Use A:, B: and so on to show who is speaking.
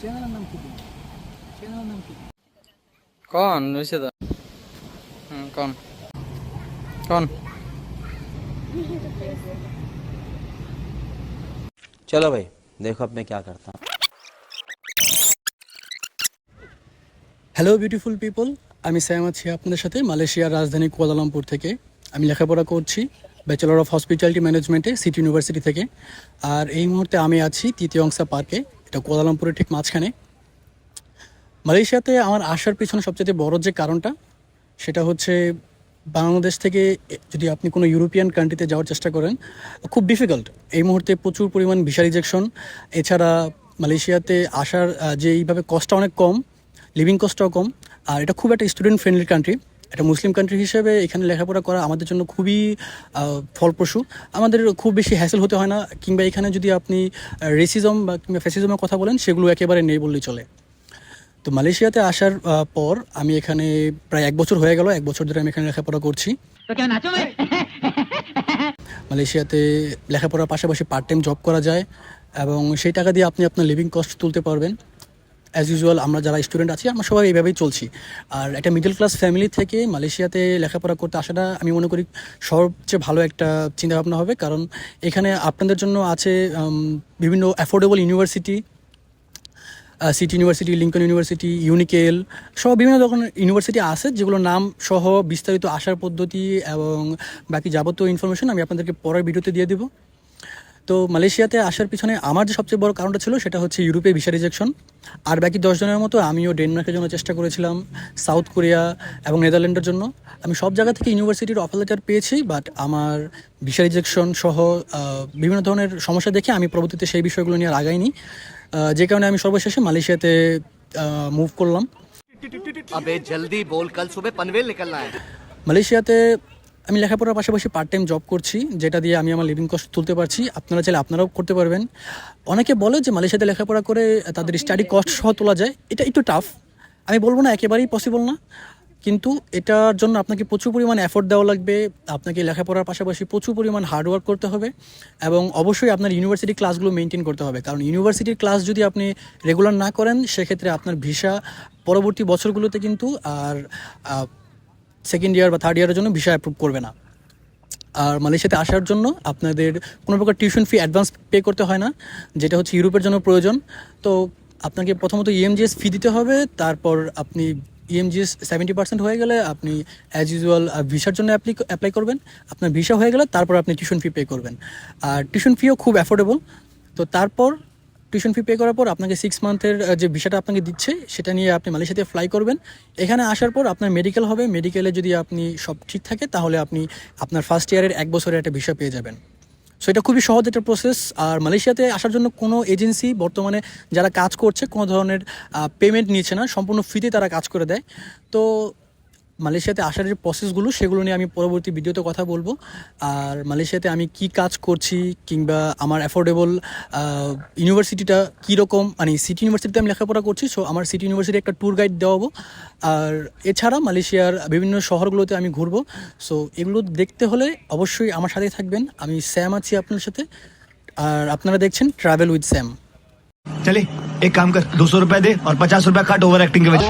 A: চ্যানেলের নাম কি? চ্যানেলের নাম কি?
B: कौन वैसे तो कौन कौन
C: चलो भाई देखो अब मैं क्या करता हूँ।
A: হ্যালো বিউটিফুল পিপল, আমি স্যাম আছি আপনাদের সাথে মালয়েশিয়ার রাজধানী কুয়ালালামপুর থেকে। আমি লেখাপড়া করছি ব্যাচেলর অফ হসপিটালিটি ম্যানেজমেন্টে সিটি ইউনিভার্সিটি থেকে। আর এই মুহূর্তে আমি আছি তৃতীয় অংশা পার্কে, এটা কুয়ালালামপুরের ঠিক মাঝখানে। মালয়েশিয়াতে আমার আসার পিছনে সবচেয়ে বড় যে কারণটা সেটা হচ্ছে বাংলাদেশ থেকে যদি আপনি কোনো ইউরোপিয়ান কান্ট্রিতে যাওয়ার চেষ্টা করেন খুব ডিফিকাল্ট। এই মুহূর্তে প্রচুর পরিমাণ ভিসা রিজেকশন। এছাড়া মালয়েশিয়াতে আসার যে এইভাবে কস্টটা অনেক কম, লিভিং কস্টটাও কম। আর এটা খুব একটা স্টুডেন্ট ফ্রেন্ডলি কান্ট্রি। একটা মুসলিম কান্ট্রি হিসেবে এখানে লেখাপড়া করা আমাদের জন্য খুবই ফলপ্রসূ। আমাদের খুব বেশি হ্যাসেল হতে হয় না, কিংবা এখানে যদি আপনি রেসিজম বা কিংবা ফ্যাসিজমের কথা বলেন সেগুলো একেবারে নেই বললেই চলে। তো মালয়েশিয়াতে আসার পর আমি এখানে প্রায় 1 বছর হয়ে গেল। 1 বছর ধরে আমি এখানে লেখাপড়া করছি। মালয়েশিয়াতে লেখাপড়ার পাশাপাশি পার্ট টাইম জব করা যায় এবং সেই টাকা দিয়ে আপনি আপনার লিভিং কস্ট তুলতে পারবেন। অ্যাজ ইউজুয়াল আমরা যারা স্টুডেন্ট আছি আমরা সবাই এইভাবেই চলছি। আর একটা মিডল ক্লাস ফ্যামিলি থেকে মালয়েশিয়াতে লেখাপড়া করতে আসাটা আমি মনে করি সবচেয়ে ভালো একটা চিন্তাভাবনা হবে, কারণ এখানে আপনাদের জন্য আছে বিভিন্ন affordable university, city university, Lincoln university, UniKL সহ বিভিন্ন ধরনের ইউনিভার্সিটি আছে, যেগুলোর নাম সহ বিস্তারিত আসার পদ্ধতি এবং বাকি যাবতীয় ইনফরমেশন আমি আপনাদেরকে পরের ভিডিওতে দিয়ে দেবো। তো মালয়েশিয়াতে আসার পিছনে আমার যে সবচেয়ে বড় কারণটা ছিল সেটা হচ্ছে ইউরোপে ভিসা রিজেকশন। আর বাকি 10 জনের মতো আমিও ডেনমার্কের জন্য চেষ্টা করেছিলাম, সাউথ কোরিয়া এবং নেদারল্যান্ডের জন্য। আমি সব জায়গা থেকে ইউনিভার্সিটির অফার লেটার পেয়েছি, বাট আমার ভিসা রিজেকশন সহ বিভিন্ন ধরনের সমস্যা দেখে আমি পরবর্তীতে সেই বিষয়গুলো নিয়ে আর আগাইনি, যে কারণে আমি সর্বশেষে মালয়েশিয়াতে মুভ করলাম।
D: अबे जल्दी बोल, कल सुबह पनवेल निकलना है।
A: মালয়েশিয়াতে আমি লেখাপড়ার পাশাপাশি পার্ট টাইম জব করছি, যেটা দিয়ে আমি আমার লিভিং কস্ট তুলতে পারছি। আপনারা চাইলে আপনারাও করতে পারবেন। অনেকে বলে যে মালয়েশিয়াতে লেখাপড়া করে তাদের স্টাডি কস্ট সহ তোলা যায়। এটা একটু টাফ, আমি বলবো না একেবারেই পসিবল না, কিন্তু এটার জন্য আপনাকে প্রচুর পরিমাণ এফোর্ট দেওয়া লাগবে। আপনাকে লেখাপড়ার পাশাপাশি প্রচুর পরিমাণ হার্ডওয়ার্ক করতে হবে এবং অবশ্যই আপনার ইউনিভার্সিটি ক্লাসগুলো মেনটেন করতে হবে, কারণ ইউনিভার্সিটির ক্লাস যদি আপনি রেগুলার না করেন সেক্ষেত্রে আপনার ভিসা পরবর্তী বছরগুলোতে কিন্তু আর সেকেন্ড ইয়ার বা থার্ড ইয়ারের জন্য ভিসা অ্যাপ্রুভ করবে না। আর মালয়েশিয়াতে আসার জন্য আপনাদের কোনো প্রকার টিউশন ফি অ্যাডভান্স পে করতে হয় না, যেটা হচ্ছে ইউরোপের জন্য প্রয়োজন। তো আপনাকে প্রথমত ইএমজিএস ফি দিতে হবে, তারপর আপনি ইএমজিএস 70% হয়ে গেলে আপনি অ্যাজ ইউজুয়াল ভিসার জন্য অ্যাপ্লাই করবেন। আপনার ভিসা হয়ে গেলে তারপর আপনি টিউশন ফি পে করবেন। আর টিউশন ফিও খুব অ্যাফোর্ডেবল। তো তারপর টিউশন ফি পে করার পর আপনাকে 6 মান্থের যে ভিসাটা আপনাকে দিচ্ছে সেটা নিয়ে আপনি মালয়েশিয়াতে ফ্লাই করবেন। এখানে আসার পর আপনার মেডিকেল হবে, মেডিকেলে যদি আপনি সব ঠিক থাকে তাহলে আপনি আপনার ফার্স্ট ইয়ারের 1 বছরের একটা ভিসা পেয়ে যাবেন। সো এটা খুবই সহজ একটা প্রসেস। আর মালয়েশিয়াতে আসার জন্য কোনো এজেন্সি বর্তমানে যারা কাজ করছে কোনো ধরনের পেমেন্ট নিচ্ছে না, সম্পূর্ণ ফ্রিতে তারা কাজ করে দেয়। তো মালয়েশিয়াতে আসার যে প্রসেসগুলো সেগুলো নিয়ে আমি পরবর্তী ভিডিওতে কথা বলবো। আর মালয়েশিয়াতে আমি কি কাজ করছি কিংবা আমার অ্যাফোর্ডেবল ইউনিভার্সিটিটা কীরকম, মানে সিটি ইউনিভার্সিটিতে আমি লেখাপড়া করছি, সো আমার সিটি ইউনিভার্সিটি একটা ট্যুর গাইড দেওয়াবো। আর এছাড়া মালয়েশিয়ার বিভিন্ন শহরগুলোতে আমি ঘুরবো। সো এগুলো দেখতে হলে অবশ্যই আমার সাথেই থাকবেন। আমি স্যাম আছি আপনার সাথে, আর আপনারা দেখছেন ট্রাভেল উইথ স্যাম।
E: चले एक काम कर, 200 रुपए दे और 50 रुपए काट ओवर एक्टिंग के वजह।